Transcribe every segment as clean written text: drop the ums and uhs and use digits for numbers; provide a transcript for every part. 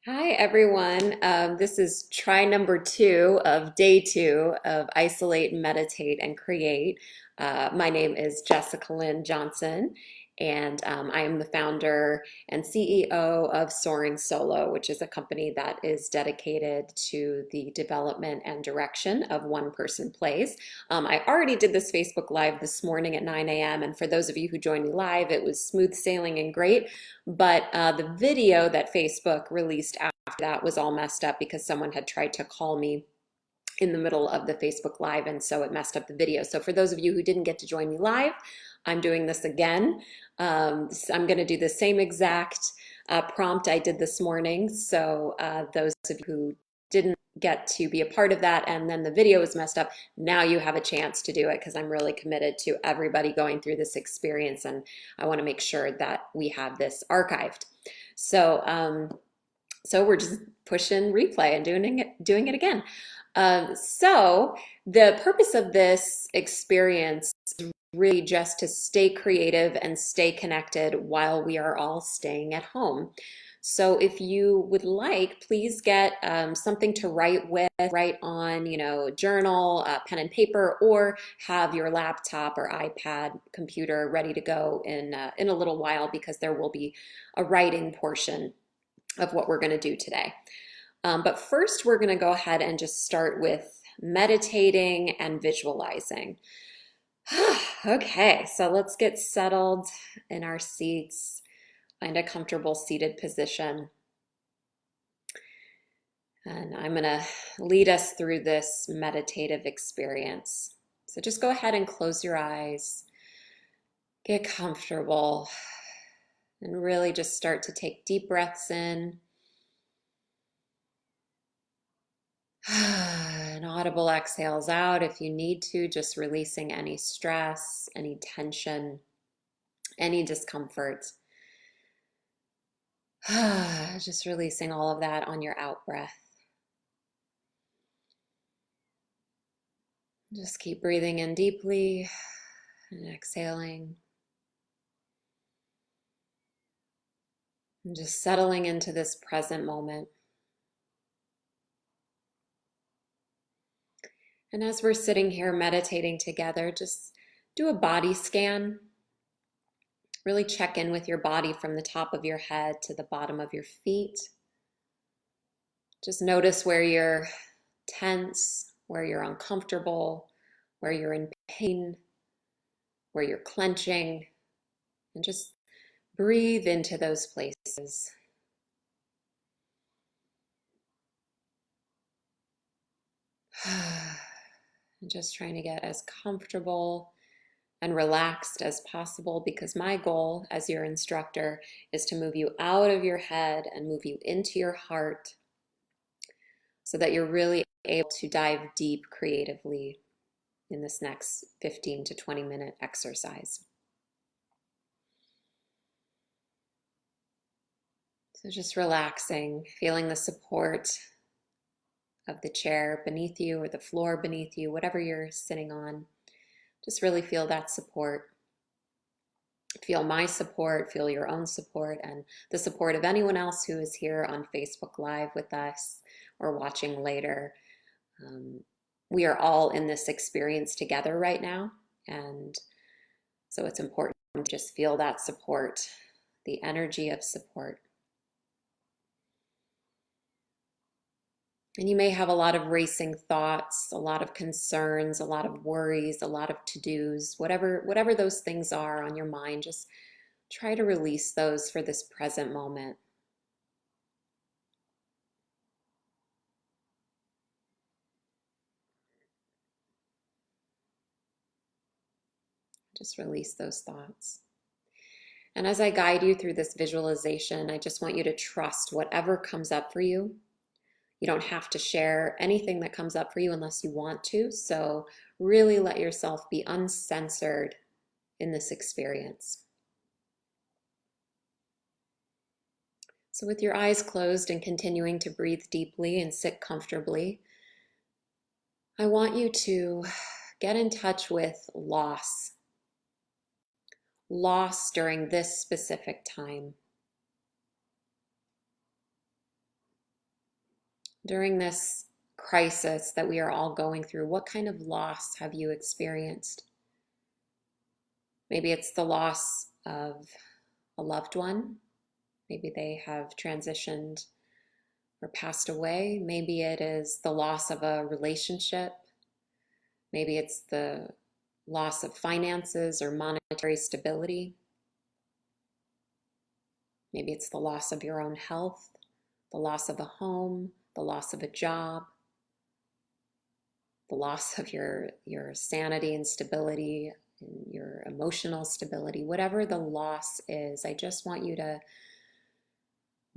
Hi, everyone. This is try number two of day two of Isolate, Meditate, and Create. My name is Jessica Lynn Johnson, and I am the founder and CEO of Soaring Solo, which is a company that is dedicated to the development and direction of one person plays. I already did this Facebook Live this morning at 9 a.m., and for those of you who joined me live, it was smooth sailing and great. But the video that Facebook released after that was all messed up because someone had tried to call me in the middle of the Facebook Live, and so it messed up the video. So for those of you who didn't get to join me live, I'm doing this again. I'm going to do the same exact prompt I did this morning. So those of you who didn't get to be a part of that and then the video was messed up, now you have a chance to do it because I'm really committed to everybody going through this experience, and I want to make sure that we have this archived. So, so we're just pushing replay and doing it again. So the purpose of this experience is really just to stay creative and stay connected while we are all staying at home. So if you would like, please get something to write with, write on, journal, pen and paper, or have your laptop or iPad computer ready to go in a little while because there will be a writing portion of what we're going to do today. But first, we're going to go ahead and just start with meditating and visualizing. Okay, so let's get settled in our seats, find a comfortable seated position. And I'm going to lead us through this meditative experience. So just go ahead and close your eyes, get comfortable, and really just start to take deep breaths in. And audible exhales out if you need to, just releasing any stress, any tension, any discomfort. Just releasing all of that on your out breath. Just keep breathing in deeply and exhaling. And just settling into this present moment. And as we're sitting here meditating together, just do a body scan. Really check in with your body from the top of your head to the bottom of your feet. Just notice where you're tense, where you're uncomfortable, where you're in pain, where you're clenching, and just breathe into those places. And just trying to get as comfortable and relaxed as possible because my goal as your instructor is to move you out of your head and move you into your heart so that you're really able to dive deep creatively in this next 15 to 20-minute exercise. So just relaxing, feeling the support of the chair beneath you or the floor beneath you, whatever you're sitting on. Just really feel that support. Feel my support, feel your own support, and the support of anyone else who is here on Facebook Live with us or watching later. We are all in this experience together right now, and so it's important to just feel that support, the energy of support. And you may have a lot of racing thoughts, a lot of concerns, a lot of worries, a lot of to-dos, whatever those things are on your mind, just try to release those for this present moment. Just release those thoughts. And as I guide you through this visualization, I just want you to trust whatever comes up for you. You don't have to share anything that comes up for you unless you want to. So really let yourself be uncensored in this experience. So with your eyes closed and continuing to breathe deeply and sit comfortably, I want you to get in touch with loss. Loss during this specific time. During this crisis that we are all going through, what kind of loss have you experienced? Maybe it's the loss of a loved one. Maybe they have transitioned or passed away. Maybe it is the loss of a relationship. Maybe it's the loss of finances or monetary stability. Maybe it's the loss of your own health, the loss of a home, the loss of a job, the loss of your sanity and stability and your emotional stability. Whatever the loss is, I just want you to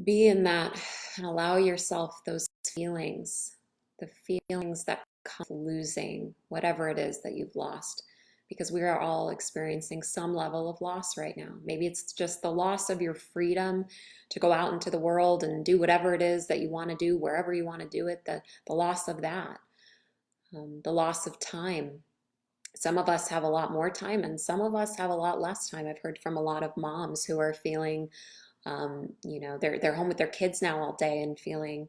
be in that and allow yourself those feelings, the feelings that come with losing whatever it is that you've lost, because we are all experiencing some level of loss right now. Maybe it's just the loss of your freedom to go out into the world and do whatever it is that you want to do, wherever you want to do it, the loss of that, the loss of time. Some of us have a lot more time and some of us have a lot less time. I've heard from a lot of moms who are feeling they're home with their kids now all day and feeling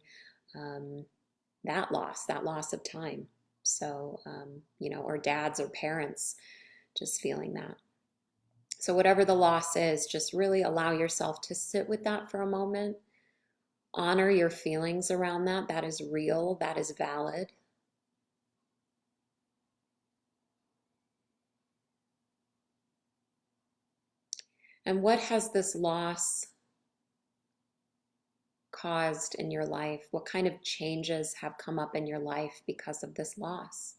um, that loss of time. So, or dads or parents just feeling that. So, whatever the loss is, just really allow yourself to sit with that for a moment. Honor your feelings around that. That is real, that is valid. And what has this loss caused in your life? What kind of changes have come up in your life because of this loss?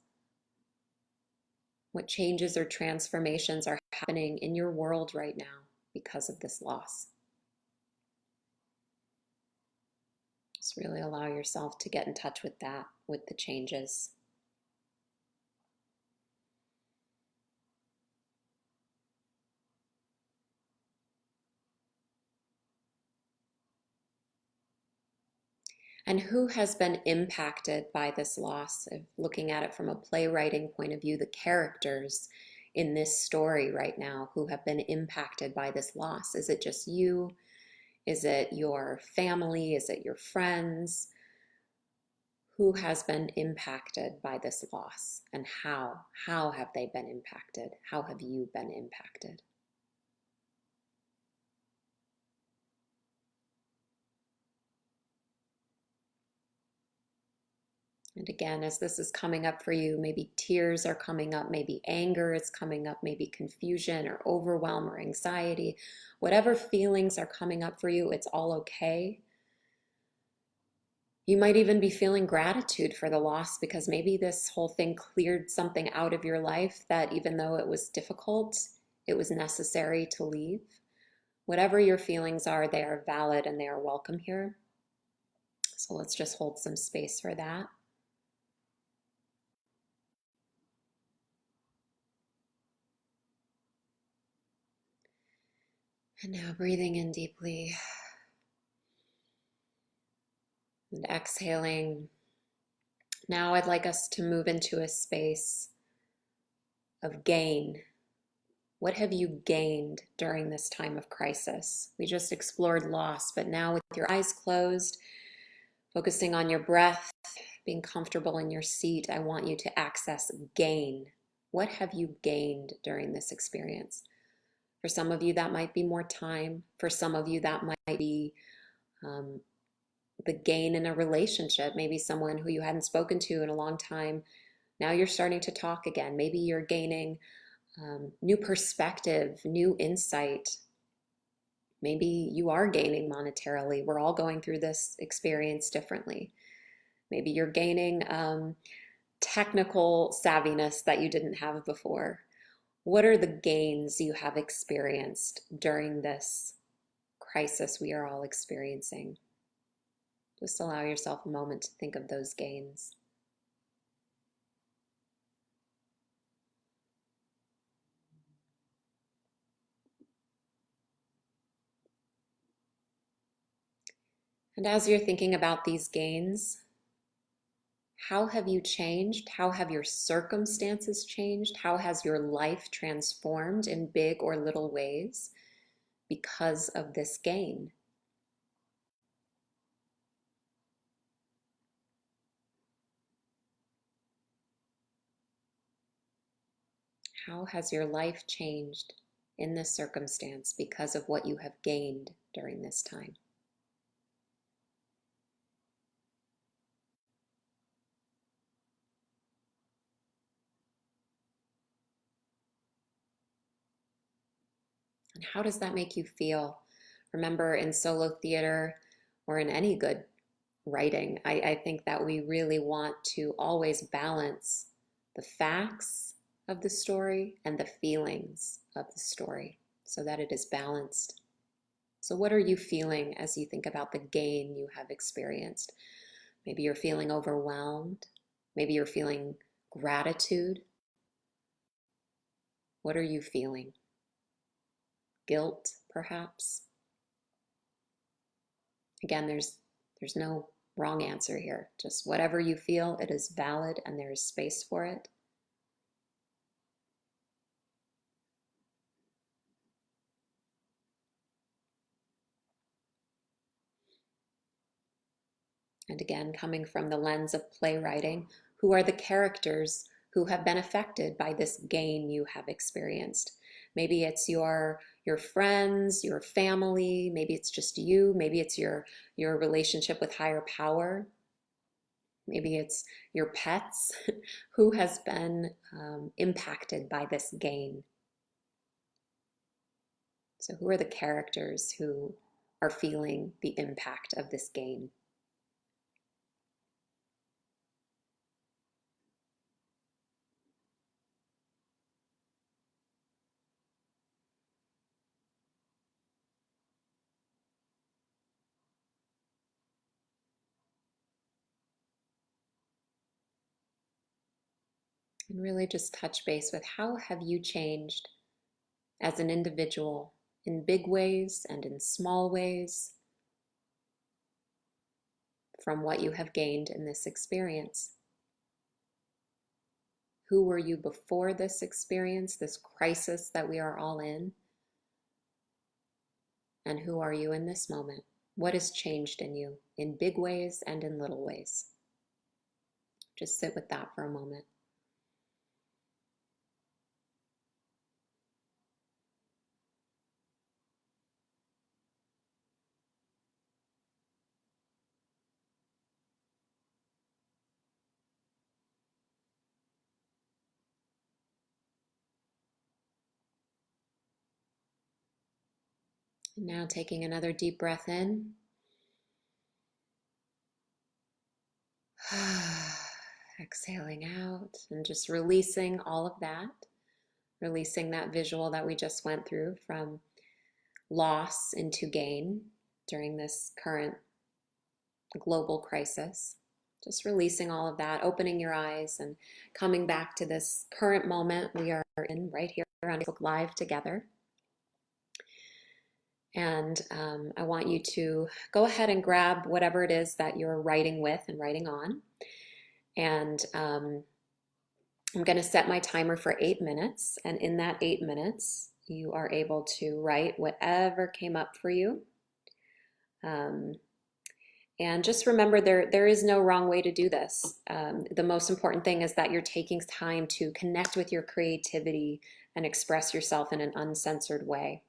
What changes or transformations are happening in your world right now because of this loss? Just really allow yourself to get in touch with that, with the changes. And who has been impacted by this loss? If looking at it from a playwriting point of view, the characters in this story right now who have been impacted by this loss. Is it just you? Is it your family? Is it your friends? Who has been impacted by this loss and how? How have they been impacted? How have you been impacted? And again, as this is coming up for you, maybe tears are coming up, maybe anger is coming up, maybe confusion or overwhelm or anxiety. Whatever feelings are coming up for you, it's all okay. You might even be feeling gratitude for the loss because maybe this whole thing cleared something out of your life that even though it was difficult, it was necessary to leave. Whatever your feelings are, they are valid and they are welcome here. So let's just hold some space for that. And now breathing in deeply and exhaling. Now I'd like us to move into a space of gain. What have you gained during this time of crisis? We just explored loss, but now with your eyes closed, focusing on your breath, being comfortable in your seat, I want you to access gain. What have you gained during this experience? For some of you, that might be more time. For some of you, that might be um, the gain in a relationship, maybe someone who you hadn't spoken to in a long time. Now you're starting to talk again. Maybe you're gaining new perspective, new insight. Maybe you are gaining monetarily. We're all going through this experience differently. Maybe you're gaining technical savviness that you didn't have before. What are the gains you have experienced during this crisis we are all experiencing? Just allow yourself a moment to think of those gains. And as you're thinking about these gains, how have you changed? How have your circumstances changed? How has your life transformed in big or little ways because of this gain? How has your life changed in this circumstance because of what you have gained during this time? And how does that make you feel? Remember, in solo theater or in any good writing, I think that we really want to always balance the facts of the story and the feelings of the story so that it is balanced. So, what are you feeling as you think about the gain you have experienced? Maybe you're feeling overwhelmed. Maybe you're feeling gratitude. What are you feeling? Guilt, perhaps? Again, there's no wrong answer here. Just whatever you feel, it is valid and there is space for it. And again, coming from the lens of playwriting, who are the characters who have been affected by this gain you have experienced? Maybe it's your friends, your family, maybe it's just you, maybe it's your relationship with higher power, maybe it's your pets. Who has been impacted by this gain? So who are the characters who are feeling the impact of this gain? And really just touch base with how have you changed as an individual in big ways and in small ways from what you have gained in this experience. Who were you before this experience, this crisis that we are all in? And who are you in this moment? What has changed in you in big ways and in little ways? Just sit with that for a moment. And now taking another deep breath in. Exhaling out and just releasing all of that, releasing that visual that we just went through from loss into gain during this current global crisis. Just releasing all of that, opening your eyes and coming back to this current moment we are in right here on Facebook Live together. And I want you to go ahead and grab whatever it is that you're writing with and writing on. And I'm going to set my timer for 8 minutes. And in that 8 minutes, you are able to write whatever came up for you. And just remember, there is no wrong way to do this. The most important thing is that you're taking time to connect with your creativity and express yourself in an uncensored way.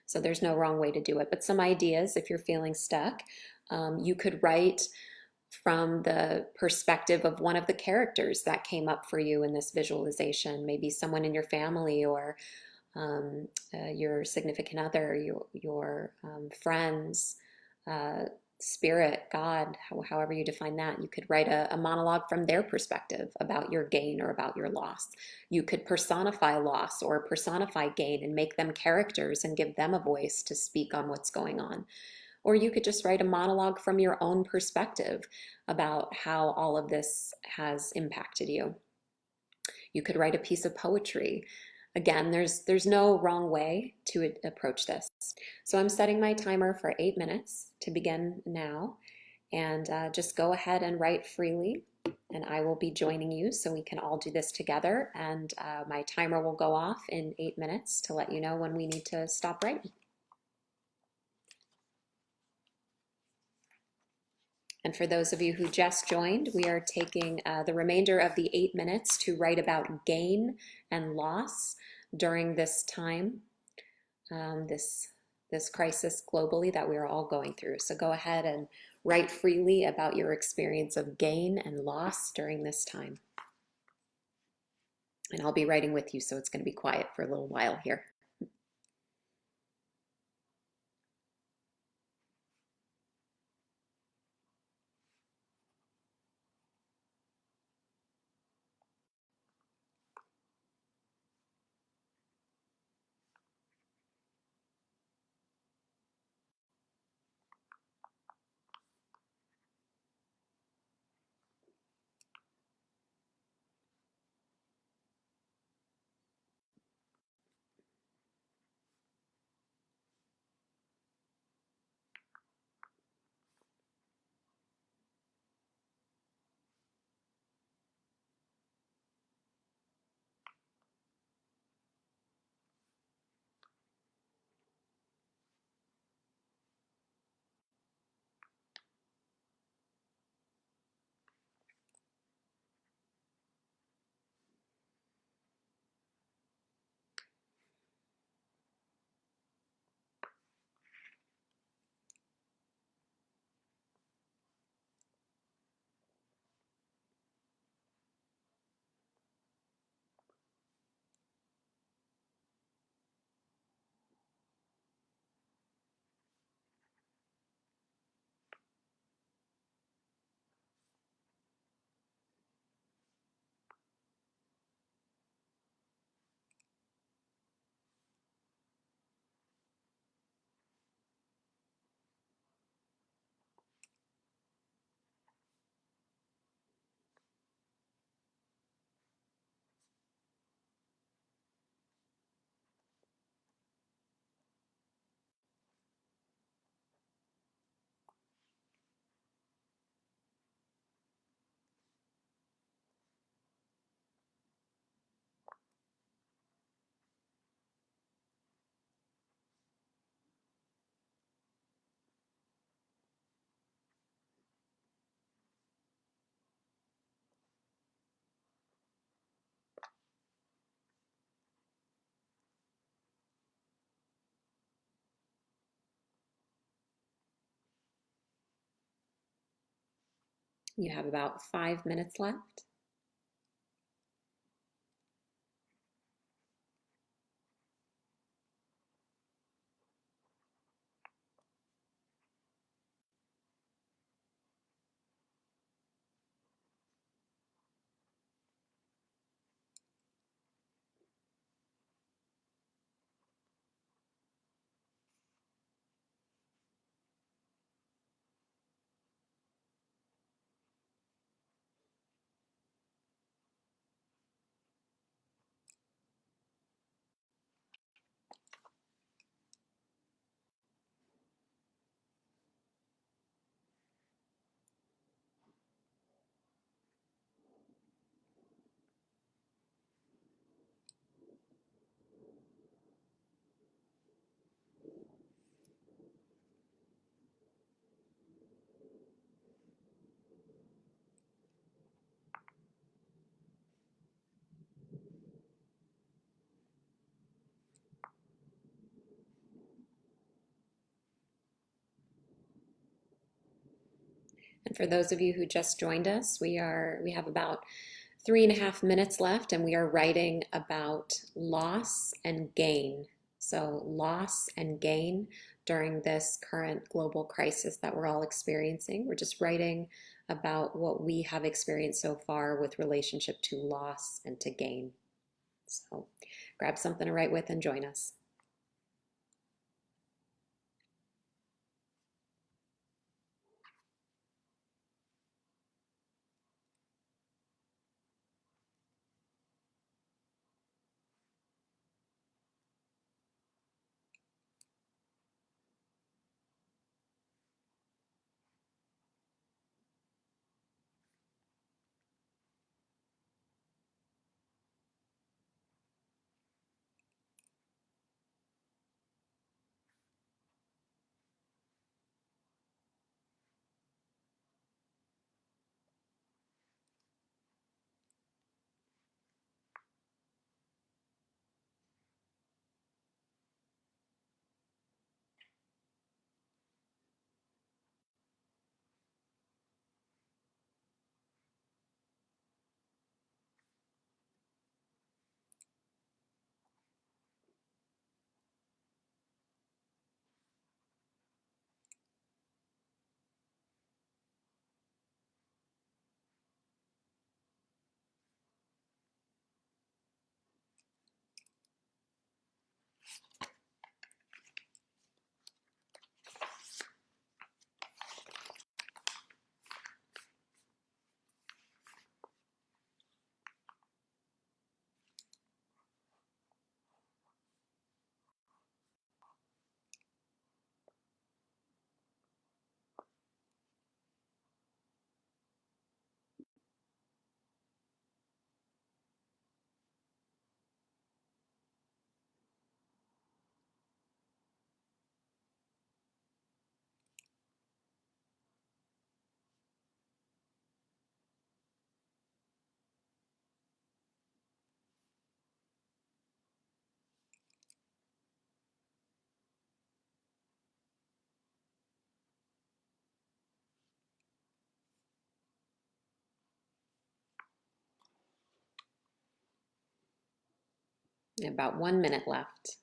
So there's no wrong way to do it. But some ideas, if you're feeling stuck, you could write from the perspective of one of the characters that came up for you in this visualization, maybe someone in your family or your significant other, your friends, spirit, God, however you define that. You could write a monologue from their perspective about your gain or about your loss. You could personify loss or personify gain and make them characters and give them a voice to speak on what's going on. Or you could just write a monologue from your own perspective about how all of this has impacted you. You could write a piece of poetry. Again, there's no wrong way to approach this. So I'm setting my timer for 8 minutes to begin now. And just go ahead and write freely. And I will be joining you so we can all do this together. And my timer will go off in 8 minutes to let you know when we need to stop writing. And for those of you who just joined, we are taking the remainder of the 8 minutes to write about gain and loss during this time, this crisis globally that we're all going through. So go ahead and write freely about your experience of gain and loss during this time. And I'll be writing with you, so it's going to be quiet for a little while here. You have about 5 minutes left. And for those of you who just joined us, we have about 3.5 minutes left, and we are writing about loss and gain. So loss and gain during this current global crisis that we're all experiencing. We're just writing about what we have experienced so far with relationship to loss and to gain. So grab something to write with and join us. About 1 minute left.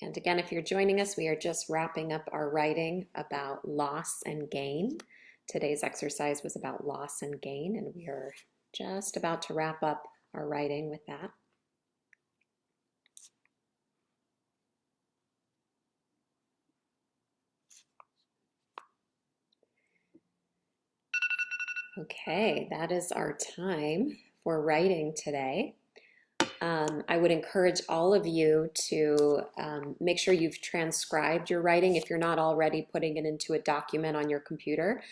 And again, if you're joining us, we are just wrapping up our writing about loss and gain. Today's exercise was about loss and gain, and we are just about to wrap up our writing with that. Okay, that is our time for writing today. I would encourage all of you to make sure you've transcribed your writing if you're not already putting it into a document on your computer.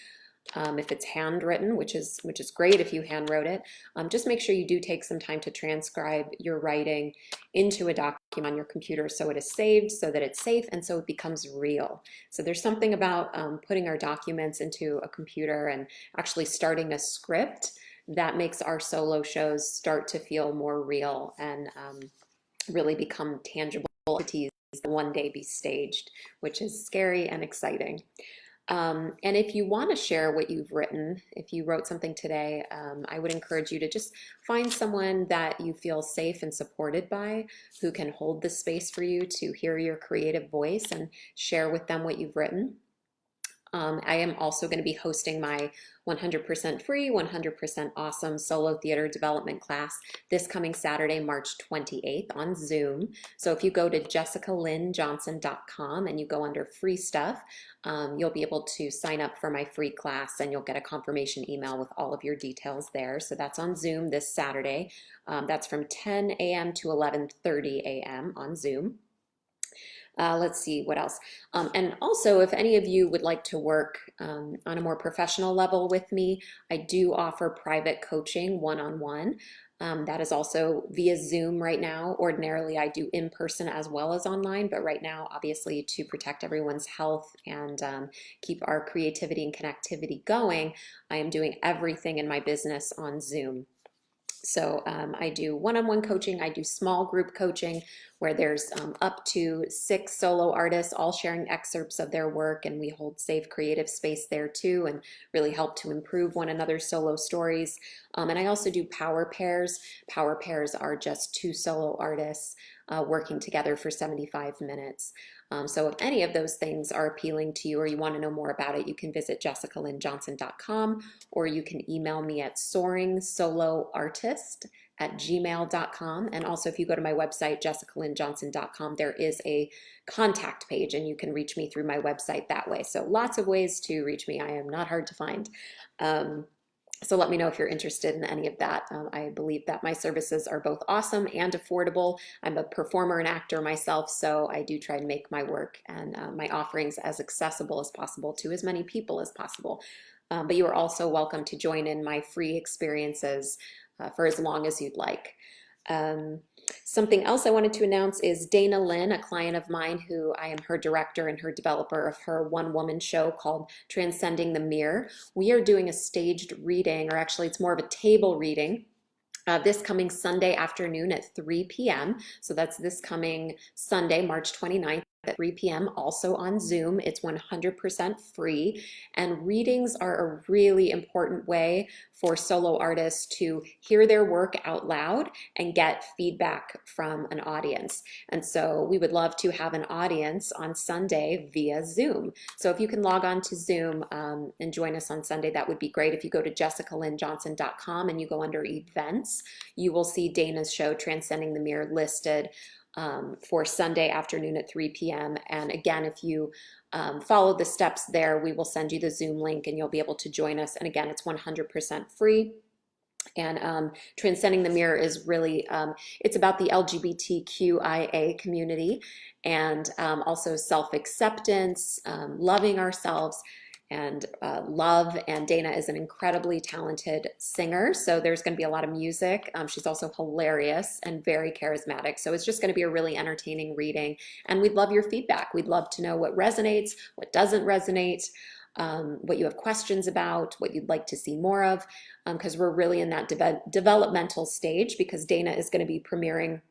If it's handwritten, which is great if you handwrote it, just make sure you do take some time to transcribe your writing into a document on your computer so it is saved, so that it's safe, and so it becomes real. So there's something about putting our documents into a computer and actually starting a script that makes our solo shows start to feel more real and really become tangible entities that one day be staged, which is scary and exciting. And if you want to share what you've written, if you wrote something today, I would encourage you to just find someone that you feel safe and supported by, who can hold the space for you to hear your creative voice and share with them what you've written. I am also going to be hosting my 100% free, 100% awesome solo theater development class this coming Saturday, March 28th on Zoom. So if you go to jessicalynjohnson.com and you go under free stuff, you'll be able to sign up for my free class and you'll get a confirmation email with all of your details there. So that's on Zoom this Saturday. That's from 10 a.m. to 11:30 a.m. on Zoom. Let's see what else. And also, if any of you would like to work on a more professional level with me, I do offer private coaching one-on-one. That is also via Zoom right now. Ordinarily, I do in person as well as online, but right now, obviously, to protect everyone's health and keep our creativity and connectivity going, I am doing everything in my business on Zoom. So I do one-on-one coaching, I do small group coaching where there's up to 6 solo artists all sharing excerpts of their work, and we hold safe creative space there too and really help to improve one another's solo stories. And I also do power pairs. Power pairs are just 2 solo artists working together for 75 minutes. So if any of those things are appealing to you or you want to know more about it, you can visit jessicalynjohnson.com or you can email me at soringsoloartist@gmail.com. And also if you go to my website, jessicalynjohnson.com, there is a contact page and you can reach me through my website that way. So lots of ways to reach me. I am not hard to find. So let me know if you're interested in any of that. I believe that my services are both awesome and affordable. I'm a performer and actor myself, so I do try to make my work and my offerings as accessible as possible to as many people as possible. But you are also welcome to join in my free experiences for as long as you'd like. Something else I wanted to announce is Dana Lynn, a client of mine who I am her director and her developer of her one-woman show called Transcending the Mirror. We are doing a staged reading, or actually it's more of a table reading, this coming Sunday afternoon at 3 p.m. So that's this coming Sunday, March 29th at 3 p.m. also on Zoom. It's 100% free, and readings are a really important way for solo artists to hear their work out loud and get feedback from an audience. And so we would love to have an audience on Sunday via Zoom. So if you can log on to Zoom and join us on Sunday, that would be great. If you go to jessicalynjohnson.com and you go under events, you will see Dana's show Transcending the Mirror listed for Sunday afternoon at 3 p.m. And again, if you follow the steps there, we will send you the Zoom link and you'll be able to join us. And again, it's 100% free. And Transcending the Mirror is really, it's about the LGBTQIA community and also self-acceptance, loving ourselves and love. And Dana is an incredibly talented singer, so there's going to be a lot of music. She's also hilarious and very charismatic. So it's just going to be a really entertaining reading. And we'd love your feedback. We'd love to know what resonates, what doesn't resonate, what you have questions about, what you'd like to see more of, because we're really in that developmental stage because Dana is going to be premiering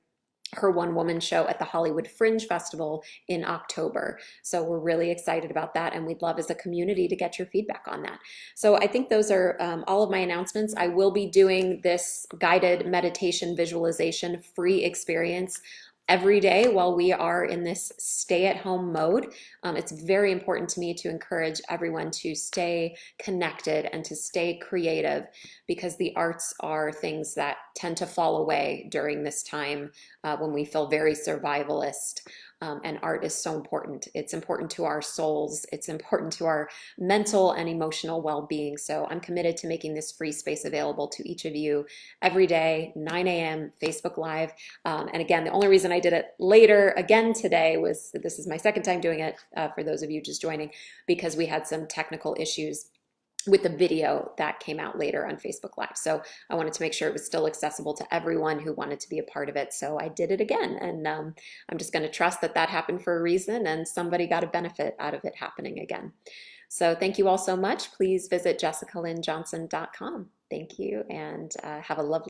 her one woman show at the Hollywood Fringe Festival in October. So we're really excited about that, and we'd love as a community to get your feedback on that. So I think those are all of my announcements. I will be doing this guided meditation visualization free experience every day while we are in this stay-at-home mode. It's very important to me to encourage everyone to stay connected and to stay creative because the arts are things that tend to fall away during this time when we feel very survivalist. And art is so important. It's important to our souls. It's important to our mental and emotional well-being. So I'm committed to making this free space available to each of you every day, 9 a.m., Facebook Live. And again, the only reason I did it later again today was this is my second time doing it for those of you just joining because we had some technical issues with the video that came out later on Facebook Live. So I wanted to make sure it was still accessible to everyone who wanted to be a part of it. So I did it again. And I'm just going to trust that that happened for a reason and somebody got a benefit out of it happening again. So thank you all so much. Please visit jessicalynjohnson.com. Thank you and have a lovely